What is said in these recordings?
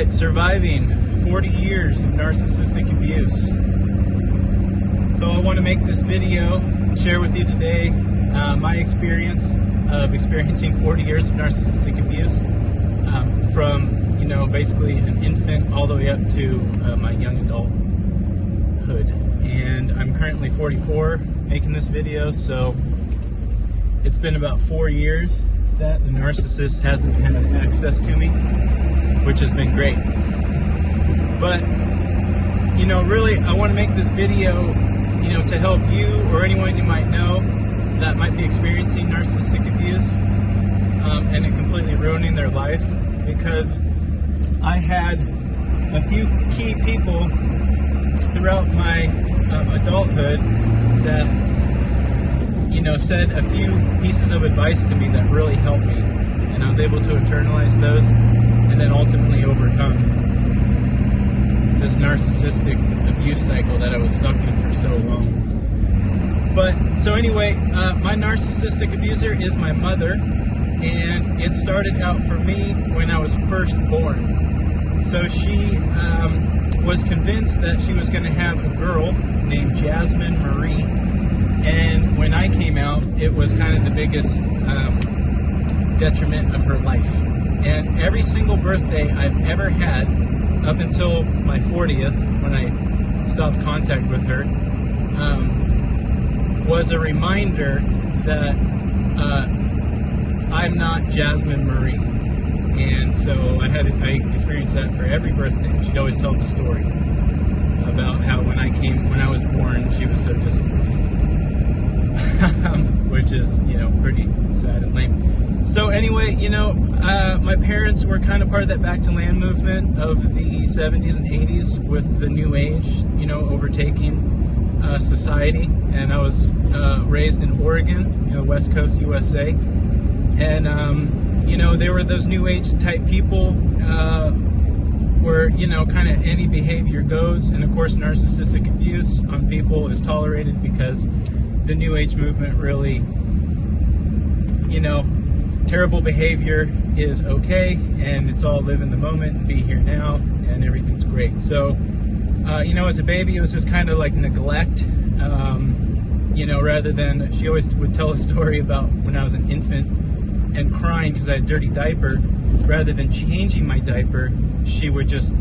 right, surviving 40 years of narcissistic abuse. So I want to make this video, share with you today my experience of experiencing 40 years of narcissistic abuse from, basically an infant all the way up to my young adulthood. And I'm currently 44 making this video, so it's been about 4 years that the narcissist hasn't had access to me, which has been great. But, really, I want to make this video, to help you or anyone you might know that might be experiencing narcissistic abuse and it completely ruining their life, because I had a few key people throughout my adulthood that said a few pieces of advice to me that really helped me, and I was able to internalize those and then ultimately overcome this narcissistic abuse cycle that I was stuck in for so long. But so anyway, my narcissistic abuser is my mother, and it started out for me when I was first born. So she was convinced that she was going to have a girl named Jasmine Marie. And when I came out, it was kind of the biggest detriment of her life. And every single birthday I've ever had, up until my 40th, when I stopped contact with her, was a reminder that I'm not Jasmine Marie. And so I experienced that for every birthday. She'd always tell the story about how when I was born, she was so disappointed. Which is, pretty sad and lame. So anyway, my parents were kind of part of that back to land movement of the 70s and 80s with the new age, overtaking society. And I was raised in Oregon, West Coast USA. And, there were those new age type people where, kind of any behavior goes. And of course, narcissistic abuse on people is tolerated because the new age movement really, terrible behavior is okay, and it's all live in the moment, be here now, and everything's great. So, as a baby, it was just kind of like neglect, rather than, she always would tell a story about when I was an infant and crying because I had a dirty diaper. Rather than changing my diaper, she would just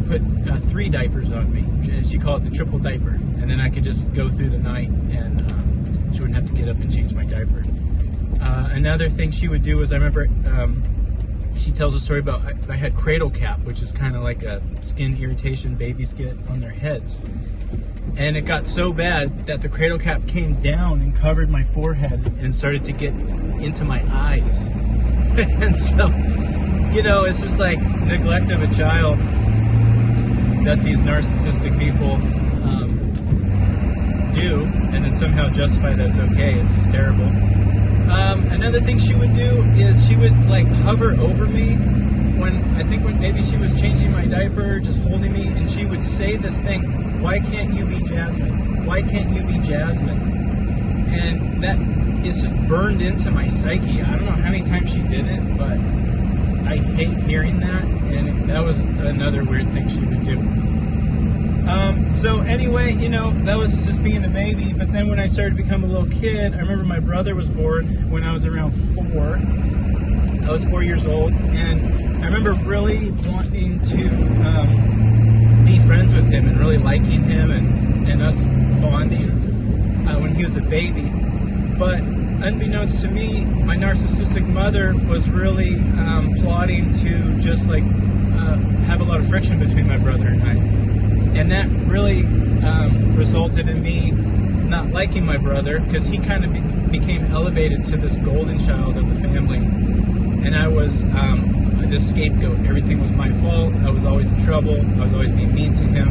put 3 diapers on me. She called it the triple diaper, and then I could just go through the night and she wouldn't have to get up and change my diaper. Another thing she would do was, I remember she tells a story about I had cradle cap, which is kind of like a skin irritation babies get on their heads. And it got so bad that the cradle cap came down and covered my forehead and started to get into my eyes. And so, it's just like neglect of a child that these narcissistic people do, and then somehow justify that it's okay. It's just terrible. Another thing she would do is she would hover over me when maybe she was changing my diaper, just holding me, and she would say this thing, "Why can't you be Jasmine? Why can't you be Jasmine?" And that is just burned into my psyche. I don't know how many times she did it, but I hate hearing that, and that was another weird thing she would do. So anyway, that was just being a baby. But then when I started to become a little kid, I remember my brother was born when I was around 4. I was 4 years old, and I remember really wanting to be friends with him and really liking him and us bonding when he was a baby. But unbeknownst to me, my narcissistic mother was really plotting to just have a lot of friction between my brother and I. And that really resulted in me not liking my brother, because he kind of became elevated to this golden child of the family. And I was this scapegoat. Everything was my fault. I was always in trouble. I was always being mean to him.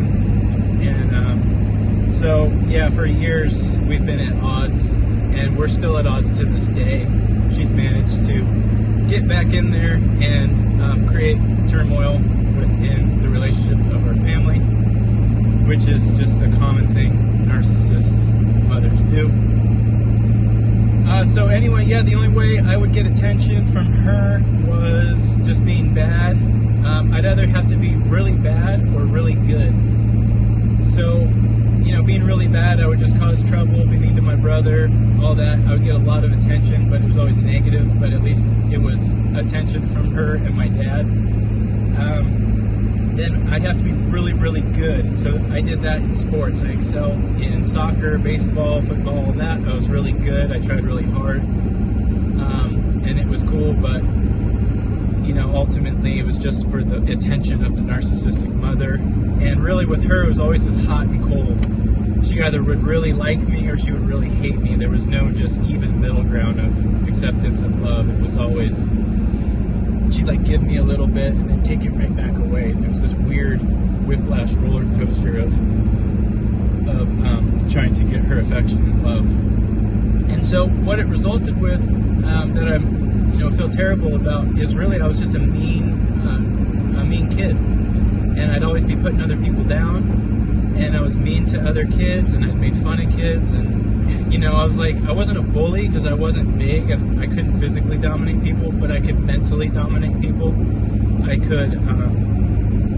And so, for years we've been at odds, and we're still at odds to this day. She's managed to get back in there and create turmoil within the relationship of our family, which is just a common thing narcissist mothers do. So anyway, the only way I would get attention from her was just being bad. I'd either have to be really bad or really good. So, you know, being really bad, I would just cause trouble, be mean to my brother, all that. I would get a lot of attention, but it was always negative, but at least it was attention from her and my dad. Then I'd have to be really, really good. And so I did that in sports. I excelled in soccer, baseball, football, all that. I was really good. I tried really hard. And it was cool, but, you know, ultimately it was just for the attention of the narcissistic mother. And really with her, it was always this hot and cold. She either would really like me or she would really hate me. There was no just even middle ground of acceptance and love. It was always, she'd like give me a little bit and then take it right back away. And it was this weird whiplash roller coaster of trying to get her affection and love. And so what it resulted with, that I'm, you know, feel terrible about, is really I was just a mean kid, and I'd always be putting other people down, and I was mean to other kids, and I'd made fun of kids, and, you know, I was like, I wasn't a bully because I wasn't big and I couldn't physically dominate people, but I could mentally dominate people. I could,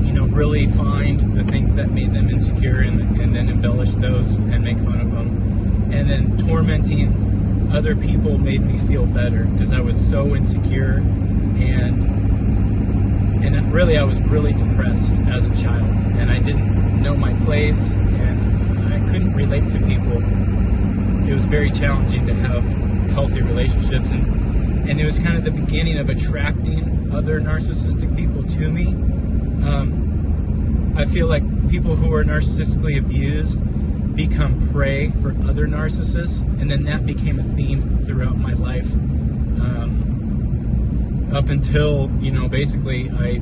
you know, really find the things that made them insecure and then embellish those and make fun of them. And then tormenting other people made me feel better because I was so insecure, and really I was really depressed as a child, and I didn't know my place, and I couldn't relate to people. It was very challenging to have healthy relationships, and it was kind of the beginning of attracting other narcissistic people to me. I feel like people who are narcissistically abused become prey for other narcissists, and then that became a theme throughout my life, up until, you know, basically I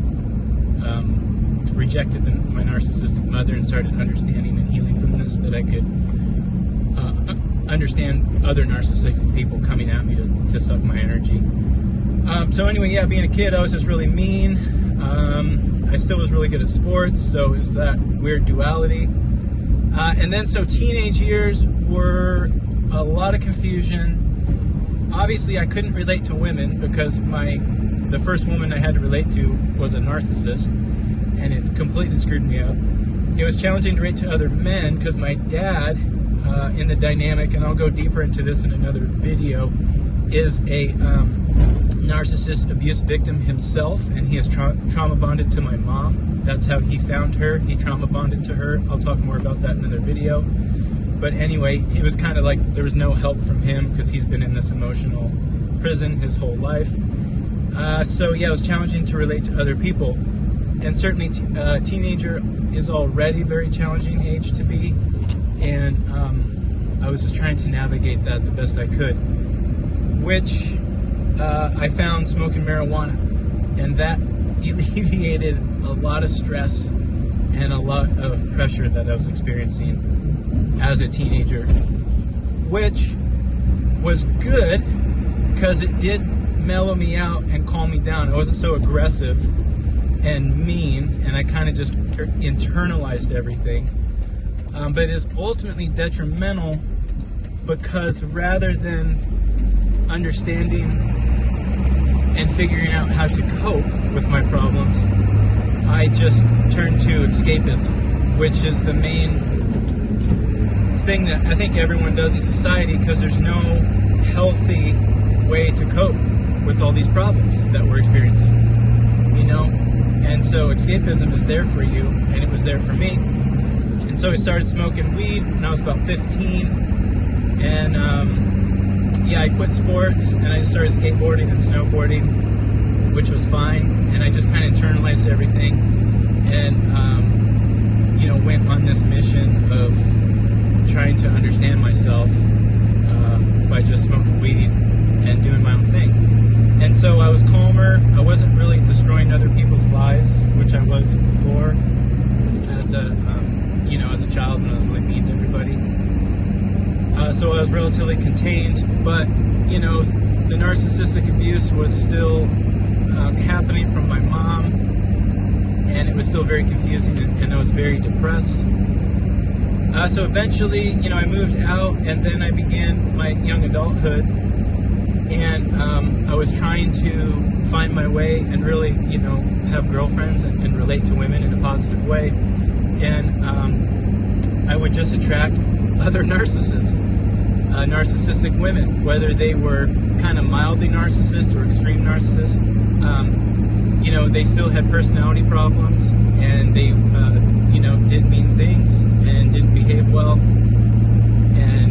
rejected my narcissistic mother and started understanding and healing from this, that I could understand other narcissistic people coming at me to suck my energy. So anyway, yeah, being a kid, I was just really mean. I still was really good at sports, so it was that weird duality. And then so teenage years were a lot of confusion. Obviously I couldn't relate to women because the first woman I had to relate to was a narcissist, and it completely screwed me up. It was challenging to relate to other men because my dad, in the dynamic, and I'll go deeper into this in another video, is a narcissist abuse victim himself, and he is trauma bonded to my mom. That's how he found her. He trauma bonded to her. I'll talk more about that in another video. But anyway, it was kind of like there was no help from him because he's been in this emotional prison his whole life. So yeah, it was challenging to relate to other people. And certainly teenager is already a very challenging age to be. And I was just trying to navigate that the best I could, which I found smoking marijuana. And that alleviated a lot of stress and a lot of pressure that I was experiencing as a teenager, which was good because it did mellow me out and calm me down. I wasn't so aggressive and mean, and I kind of just internalized everything. But it is ultimately detrimental because rather than understanding and figuring out how to cope with my problems, I just turned to escapism, which is the main thing that I think everyone does in society, because there's no healthy way to cope with all these problems that we're experiencing, you know? And so escapism is there for you, and it was there for me. And so I started smoking weed when I was about 15, and yeah, I quit sports, and I just started skateboarding and snowboarding, which was fine, and I just kind of internalized everything, and you know, went on this mission of trying to understand myself by just smoking weed and doing my own thing. And so I was calmer. I wasn't really destroying other people's lives, which I was before, as a you know, as a child, when I was really mean to everybody. So I was relatively contained, but you know, the narcissistic abuse was still happening from my mom, and it was still very confusing, and I was very depressed. So eventually, you know, I moved out, and then I began my young adulthood, and I was trying to find my way and really, have girlfriends and relate to women in a positive way. And I would just attract other narcissists, narcissistic women, whether they were kind of mildly narcissist or extreme narcissist. They still had personality problems, and they, did mean things and didn't behave well. And,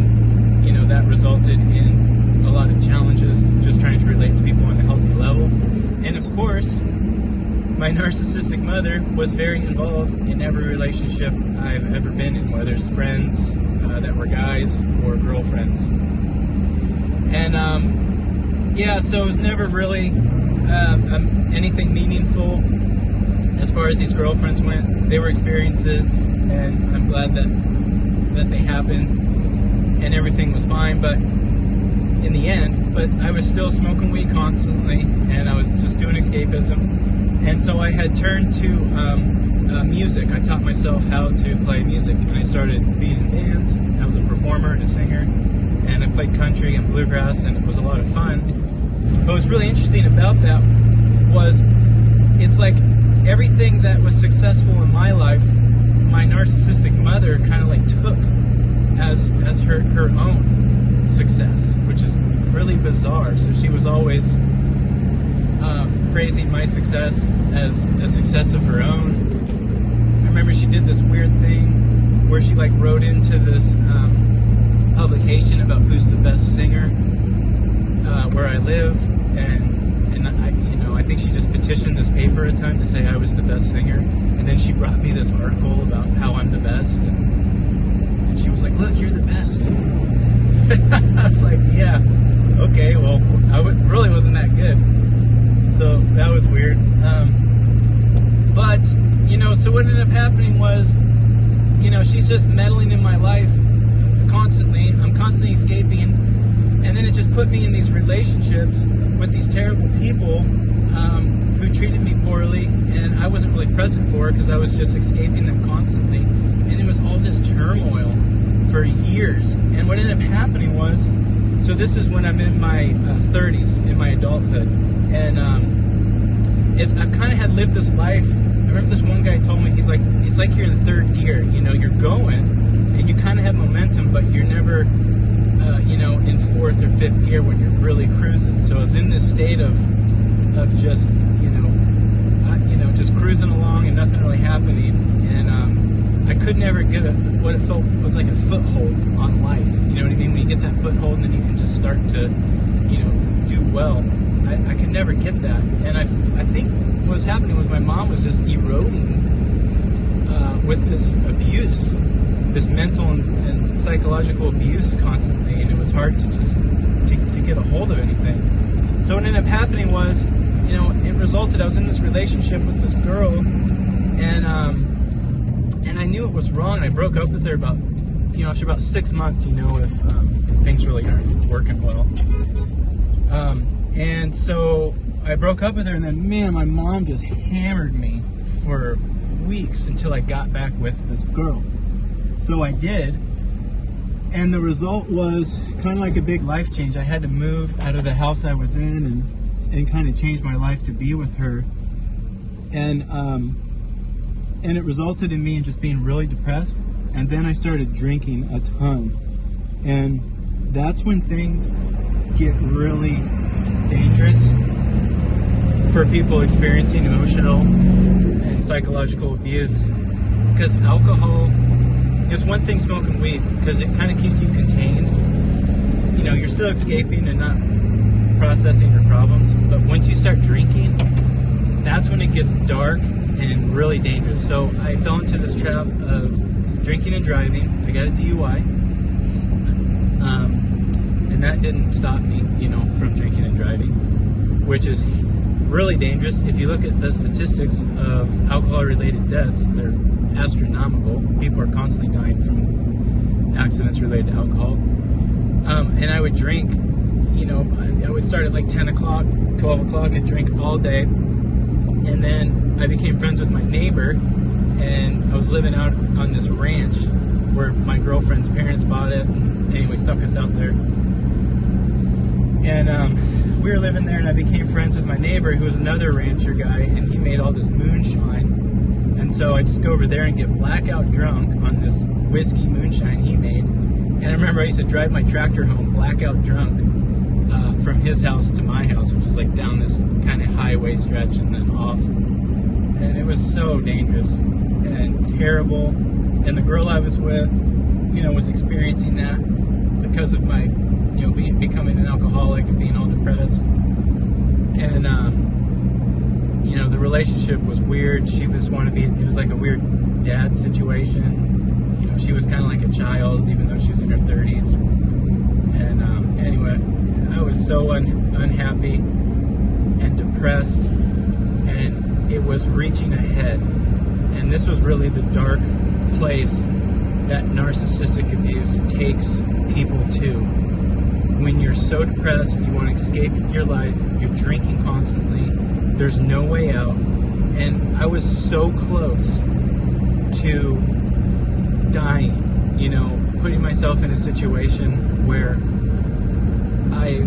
that resulted in a lot of challenges just trying to relate to people on a healthy level. And of course, my narcissistic mother was very involved in every relationship I've ever been in, whether it's friends that were guys or girlfriends. And so it was never really anything meaningful as far as these girlfriends went. They were experiences, and I'm glad that they happened and everything was fine, but in the end, I was still smoking weed constantly, and I was just doing escapism. And so I had turned to music. I taught myself how to play music, and I started being in bands. I was a performer and a singer, and I played country and bluegrass, and it was a lot of fun. What was really interesting about that was it's like everything that was successful in my life, my narcissistic mother kind of like took as her own success, which is really bizarre. So she was always praising my success as a success of her own. I remember she did this weird thing where she like wrote into this publication about who's the best singer where I live, and I think she just petitioned this paper a time to say I was the best singer, and then she brought me this article about how I'm the best, and she was like, "Look, you're the best." I was like, "Yeah, okay, well, really wasn't that good." So that was weird. So what ended up happening was, she's just meddling in my life constantly. I'm constantly escaping, and then it just put me in these relationships with these terrible people who treated me poorly, and I wasn't really present for it because I was just escaping them constantly. And it was all this turmoil for years. And what ended up happening was, so this is when I'm in my 30s, in my adulthood, and I've kind of had lived this life. I remember this one guy told me, he's like, it's like you're in third gear. You're going, and you kind of have momentum, but you're never, in fourth or fifth gear when you're really cruising. So I was in this state of just, just cruising along and nothing really happening, and I could never get what it felt was like a foothold on life. You know what I mean? When you get that foothold, and then you can just start to, do well. I could never get that, and I think what was happening was my mom was just eroding with this abuse, this mental and psychological abuse constantly, and it was hard to just to get a hold of anything. So what ended up happening was, it resulted, I was in this relationship with this girl, and I knew it was wrong, and I broke up with her about, after about 6 months, if things really aren't working well. And so I broke up with her, and then, man, my mom just hammered me for weeks until I got back with this girl. So I did, and the result was kind of like a big life change. I had to move out of the house I was in and kind of change my life to be with her. And it resulted in me just being really depressed. And then I started drinking a ton. And that's when things get really dangerous for people experiencing emotional and psychological abuse. Because alcohol, it's one thing smoking weed, because it kind of keeps you contained. You're still escaping and not processing your problems. But once you start drinking, that's when it gets dark and really dangerous. So I fell into this trap of drinking and driving. I got a DUI. And that didn't stop me, from drinking and driving, which is really dangerous. If you look at the statistics of alcohol-related deaths, they're astronomical. People are constantly dying from accidents related to alcohol. And I would drink, I would start at like 10 o'clock, 12 o'clock, and drink all day. And then I became friends with my neighbor, and I was living out on this ranch where my girlfriend's parents bought it. Anyway, stuck us out there. And we were living there, and I became friends with my neighbor, who was another rancher guy, and he made all this moonshine. And so I just go over there and get blackout drunk on this whiskey moonshine he made. And I remember I used to drive my tractor home blackout drunk from his house to my house, which was like down this kind of highway stretch and then off. And it was so dangerous and terrible. And the girl I was with, was experiencing that because of my, becoming an alcoholic and being all depressed. And, the relationship was weird. It was like a weird dad situation. She was kind of like a child, even though she was in her 30s. And anyway, I was so unhappy and depressed, and it was reaching a head. And this was really the dark place that narcissistic abuse takes people to. When you're so depressed, you want to escape your life, you're drinking constantly, there's no way out. And I was so close to dying, putting myself in a situation where I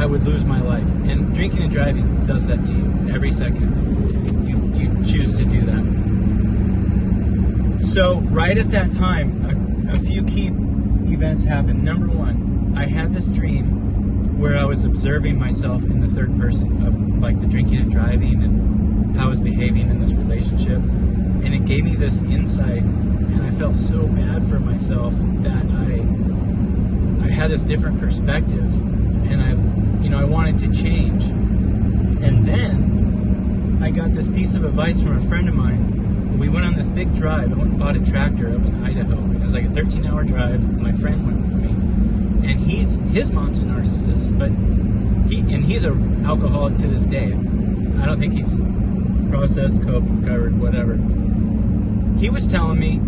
would lose my life. And drinking and driving does that to you every second you choose to do that. So right at that time, a few key events happened. Number one, I had this dream where I was observing myself in the third person of like the drinking and driving and how I was behaving in this relationship. And it gave me this insight, and I felt so bad for myself that I had this different perspective, and I wanted to change. And then I got this piece of advice from a friend of mine. We went on this big drive. I went and bought a tractor up in Idaho, and it was like a 13-hour drive. My friend went with me, and his mom's a narcissist, but he's an alcoholic to this day. I don't think he's processed, coped, recovered, whatever. He was telling me,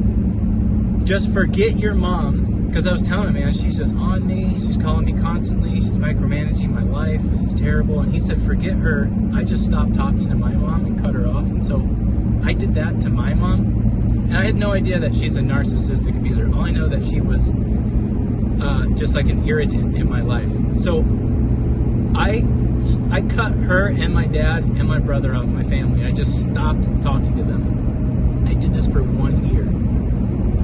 just forget your mom, because I was telling him, man, she's just on me, she's calling me constantly, she's micromanaging my life, this is terrible. And he said, forget her. I just stopped talking to my mom and cut her off. And so I did that to my mom, and I had no idea that she's a narcissistic abuser. All I know that she was just like an irritant in my life. So I cut her and my dad and my brother off my family. I just stopped talking to them. I did this for 1 year.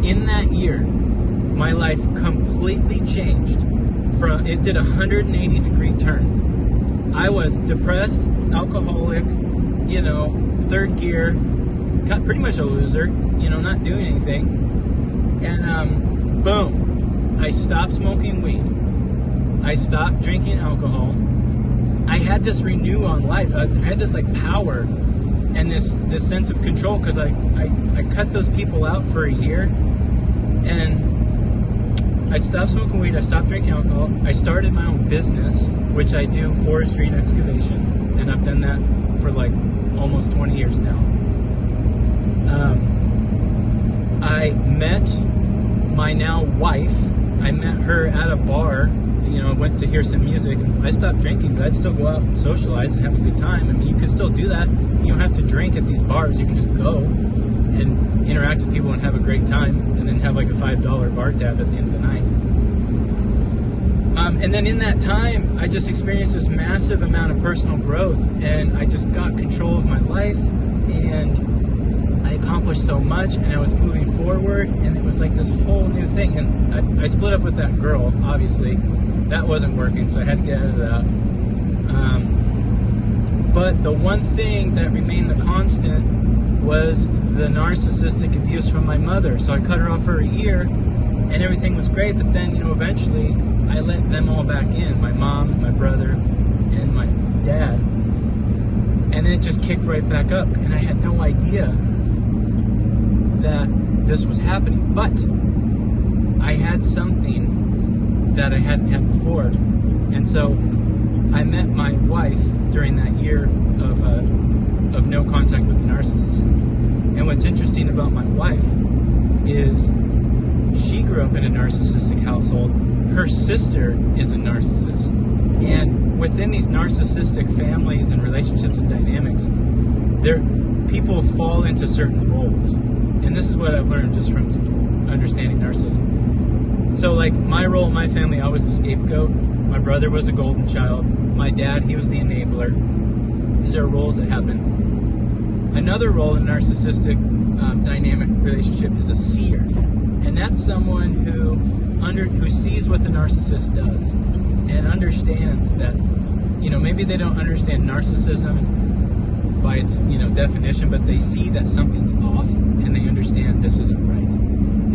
In that year, my life completely changed. It did a 180-degree turn. I was depressed, alcoholic, third gear, got pretty much a loser, not doing anything. And boom, I stopped smoking weed. I stopped drinking alcohol. I had this renew on life. I had this like power and this sense of control, because I cut those people out for a year, and I stopped smoking weed, I stopped drinking alcohol, I started my own business, which I do forestry and excavation, and I've done that for like almost 20 years now. I met my now wife. I met her at a bar. I went to hear some music, and I stopped drinking, but I'd still go out and socialize and have a good time. I mean, you can still do that. You don't have to drink at these bars. You can just go and interact with people and have a great time, and then have like a $5 bar tab at the end of the night. And then in that time, I just experienced this massive amount of personal growth, and I just got control of my life, and I accomplished so much, and I was moving forward, and it was like this whole new thing. And I split up with that girl, obviously. That wasn't working, so I had to get out of that. But the one thing that remained the constant was the narcissistic abuse from my mother. So I cut her off for a year, and everything was great. But then, eventually I let them all back in, my mom, my brother, and my dad. And then it just kicked right back up, and I had no idea that this was happening. But I had something that I hadn't had before. And so I met my wife during that year of no contact with the narcissist. And what's interesting about my wife is she grew up in a narcissistic household. Her sister is a narcissist. And within these narcissistic families and relationships and dynamics, people fall into certain roles. And this is what I've learned just from understanding narcissism. So like my role in my family, I was the scapegoat. My brother was a golden child. My dad, he was the enabler. These are roles that happen. Another role in a narcissistic dynamic relationship is a seer. And that's someone who sees what the narcissist does and understands that, maybe they don't understand narcissism by its, definition, but they see that something's off and they understand this isn't right.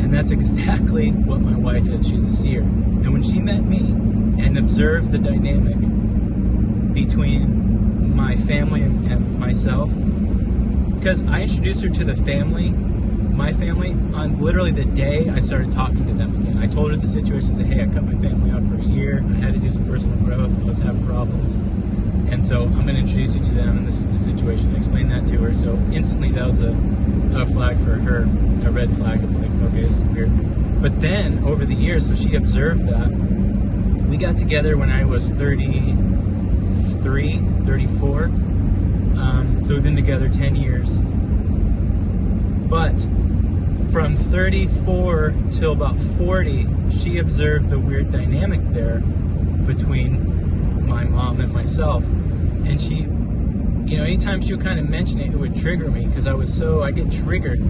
And that's exactly what my wife is. She's a seer. And when she met me and observed the dynamic between my family and myself, because I introduced her to the family, my family, on literally the day I started talking to them again. I told her the situation, that, hey, I cut my family off for a year, I had to do some personal growth, I was having problems, and so I'm going to introduce you to them, and this is the situation. I explained that to her, so instantly that was a flag for her, a red flag of like, okay, this is weird. But then, over the years, so she observed that. We got together when I was 33, 34, so we've been together 10 years. But from 34 till about 40, she observed the weird dynamic there between my mom and myself. And she, anytime she would kind of mention it, it would trigger me because I get triggered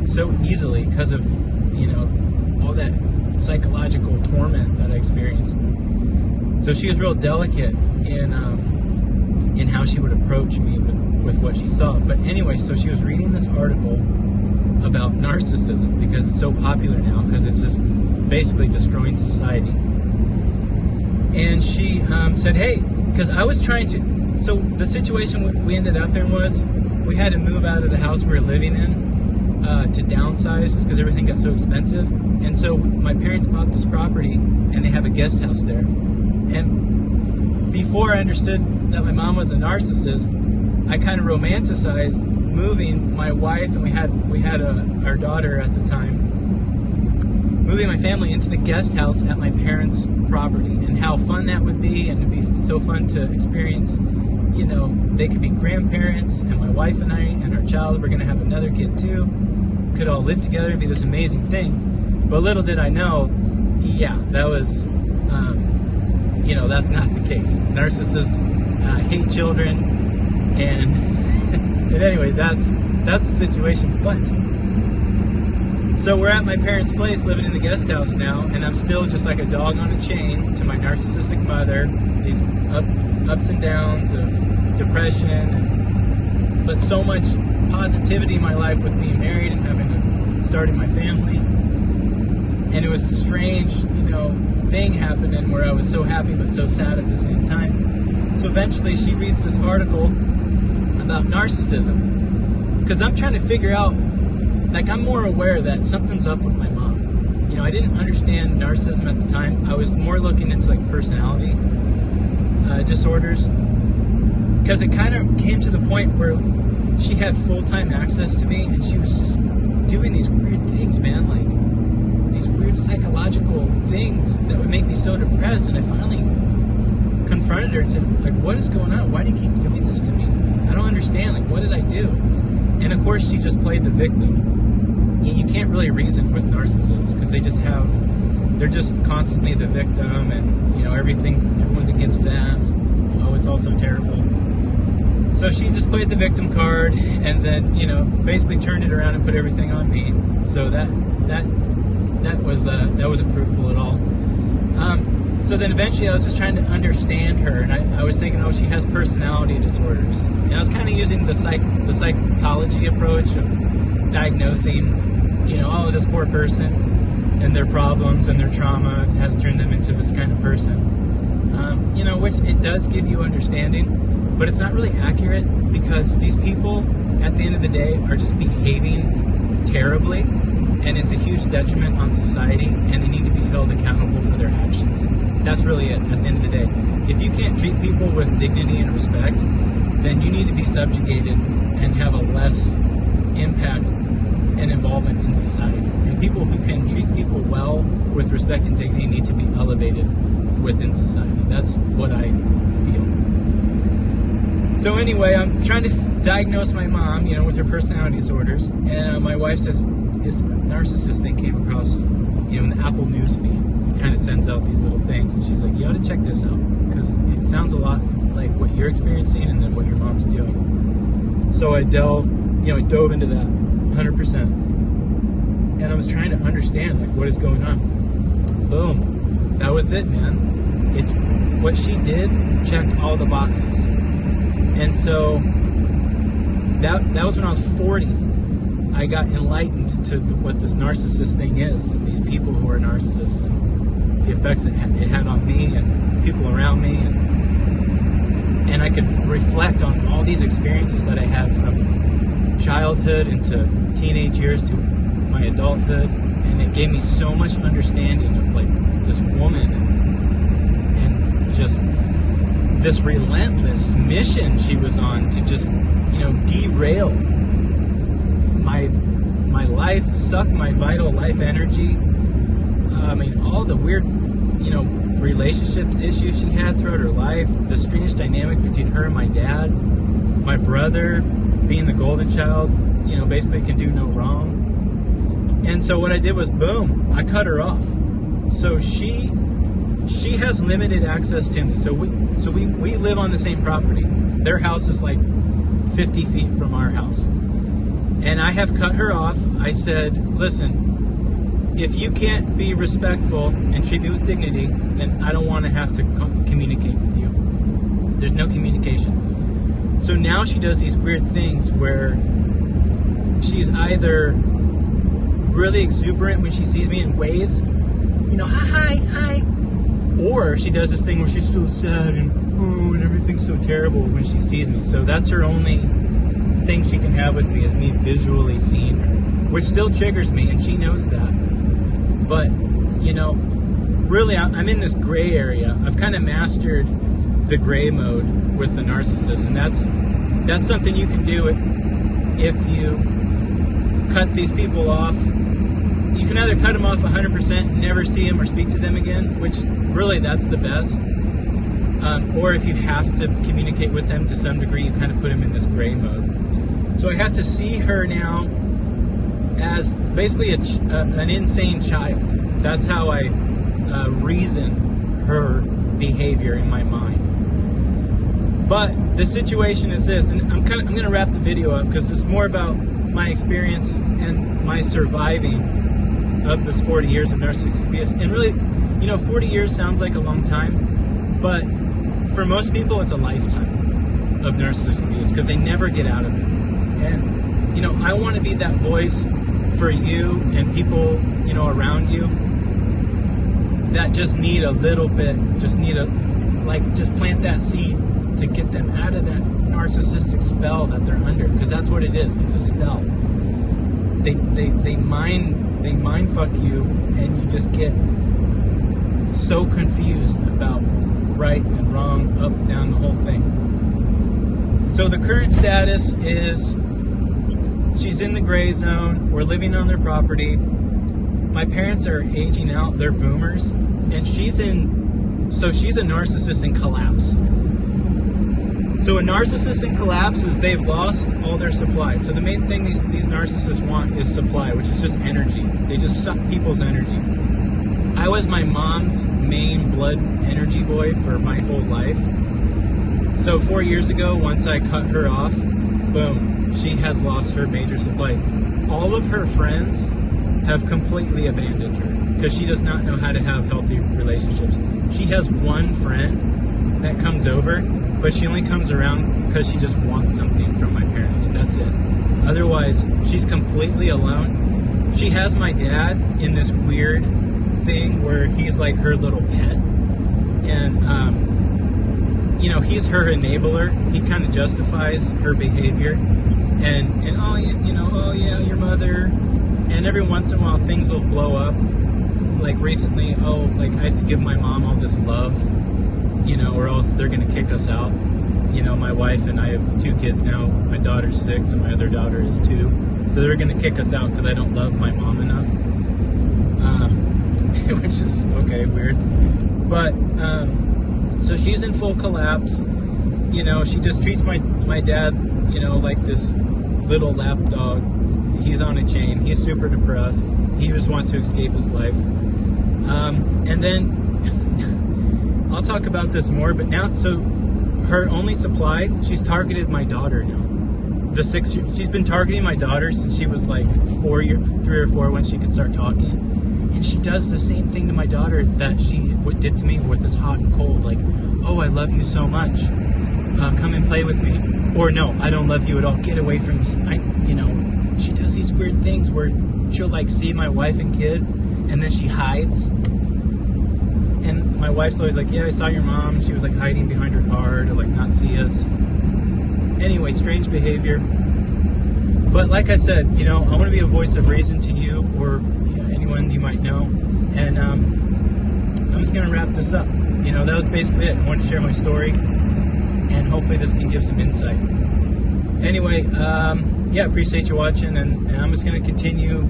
so easily because of, all that psychological torment that I experienced. So she was real delicate in how she would approach me with what she saw. But anyway, so she was reading this article about narcissism because it's so popular now, because it's just basically destroying society. And she said, hey, because I was trying to, so the situation we ended up in was we had to move out of the house we were living in to downsize just because everything got so expensive. And so my parents bought this property and they have a guest house there. And before I understood that my mom was a narcissist, I kind of romanticized moving my wife, and we had our daughter at the time, moving my family into the guest house at my parents' property, and how fun that would be, and it'd be so fun to experience. They could be grandparents, and my wife and I and our child were going to have another kid too, could all live together, it'd be this amazing thing. But little did I know, that was, that's not the case. Narcissists hate children. And anyway, that's the situation. But so we're at my parents' place, living in the guest house now, and I'm still just like a dog on a chain to my narcissistic mother. These ups and downs of depression, but so much positivity in my life with being married and starting my family. And it was a strange, thing happening where I was so happy but so sad at the same time. So eventually, she reads this article about narcissism, because I'm trying to figure out, I'm more aware that something's up with my mom. I didn't understand narcissism at the time. I was more looking into personality disorders, because it kind of came to the point where she had full-time access to me, and she was just doing these weird things, man, these weird psychological things that would make me so depressed. And I finally confronted her and said, what is going on? Why do you keep doing this to me? I don't understand. What did I do? And of course, she just played the victim. You can't really reason with narcissists, because they're just constantly the victim, and everyone's against them. Oh, it's all so terrible. So she just played the victim card, and then basically turned it around and put everything on me. So that wasn't fruitful at all. So then eventually I was just trying to understand her, and I was thinking, she has personality disorders. And I was kind of using the psychology approach of diagnosing, this poor person and their problems and their trauma has turned them into this kind of person. Which it does give you understanding, but it's not really accurate, because these people, at the end of the day, are just behaving terribly, and it's a huge detriment on society, and they need to be held accountable for their actions. That's really it, at the end of the day. If you can't treat people with dignity and respect, then you need to be subjugated and have a less impact and involvement in society. And people who can treat people well with respect and dignity need to be elevated within society. That's what I feel. So anyway, I'm trying to diagnose my mom, with her personality disorders. And my wife says this narcissist thing came across, in the Apple News feed. kind of sends out these little things, and she's like, you ought to check this out, because it sounds a lot like what you're experiencing and then what your mom's doing. So I dove into that 100%, and I was trying to understand, like, what is going on. Boom, that was it, man. What she did checked all the boxes. And so that was when I was 40. I got enlightened to what this narcissist thing is, and these people who are narcissists, and the effects it had on me and people around me, and I could reflect on all these experiences that I had from childhood into teenage years to my adulthood, and it gave me so much understanding of, like, this woman and just this relentless mission she was on to just, derail my life, suck my vital life energy. All the weird, relationship issues she had throughout her life, the strange dynamic between her and my dad, my brother being the golden child, basically can do no wrong. And so what I did was, boom, I cut her off. So she has limited access to me. So we live on the same property. Their house is like 50 feet from our house. And I have cut her off. I said, listen, if you can't be respectful and treat me with dignity, then I don't want to have to communicate with you. There's no communication. So now she does these weird things where she's either really exuberant when she sees me and waves, hi, or she does this thing where she's so sad and everything's so terrible when she sees me. So that's her only thing she can have with me, is me visually seeing her, which still triggers me, and she knows that. But really, I'm in this gray area. I've kind of mastered the gray mode with the narcissist, and that's something you can do if you cut these people off. You can either cut them off 100%, never see them or speak to them again, which really that's the best. Or if you have to communicate with them to some degree, you kind of put them in this gray mode. So I have to see her now as basically an insane child. That's how I reason her behavior in my mind. But the situation is this, and I'm going to wrap the video up because it's more about my experience and my surviving of this 40 years of narcissistic abuse. And really, 40 years sounds like a long time, but for most people it's a lifetime of narcissistic abuse because they never get out of it. And I want to be that voice for you and people around you that just need a little bit, just plant that seed to get them out of that narcissistic spell that they're under, because that's what it is. It's a spell. They mind fuck you, and you just get so confused about right and wrong, up, down, the whole thing. So the current status is she's in the gray zone. We're living on their property. My parents are aging out. They're boomers, and she's a narcissist in collapse. So a narcissist in collapse is they've lost all their supply. So the main thing these narcissists want is supply, which is just energy. They just suck people's energy. I was my mom's main blood energy boy for my whole life. So 4 years ago, once I cut her off, boom, she has lost her major supply. All of her friends have completely abandoned her because she does not know how to have healthy relationships. She has one friend that comes over, but she only comes around because she just wants something from my parents. That's it. Otherwise, she's completely alone. She has my dad in this weird thing where he's like her little pet. And, he's her enabler. He kind of justifies her behavior. And oh yeah, your mother. And every once in a while, things will blow up. Like recently, I have to give my mom all this love, or else they're going to kick us out. My wife and I have 2 kids now. My daughter's 6 and my other daughter is 2. So they're going to kick us out because I don't love my mom enough. Which is, okay, weird. But, so she's in full collapse. She just treats my dad, like this little lap dog. He's on a chain. He's super depressed. He just wants to escape his life. And then I'll talk about this more, but now, so her only supply, she's targeted my daughter now. The 6 years, she's been targeting my daughter since she was like 3 or 4 when she could start talking. And she does the same thing to my daughter that she did to me with this hot and cold, like, oh, I love you so much. Come and play with me. Or no, I don't love you at all. Get away from me. She does these weird things where she'll like see my wife and kid, and then she hides. And my wife's always like, yeah, I saw your mom. She was like hiding behind her car to like not see us. Anyway, strange behavior. But like I said, I want to be a voice of reason to you or anyone you might know. And I'm just going to wrap this up. That was basically it. I wanted to share my story, and hopefully this can give some insight. Anyway, appreciate you watching, and I'm just going to continue,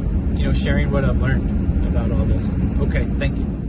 sharing what I've learned about all this. Okay, thank you.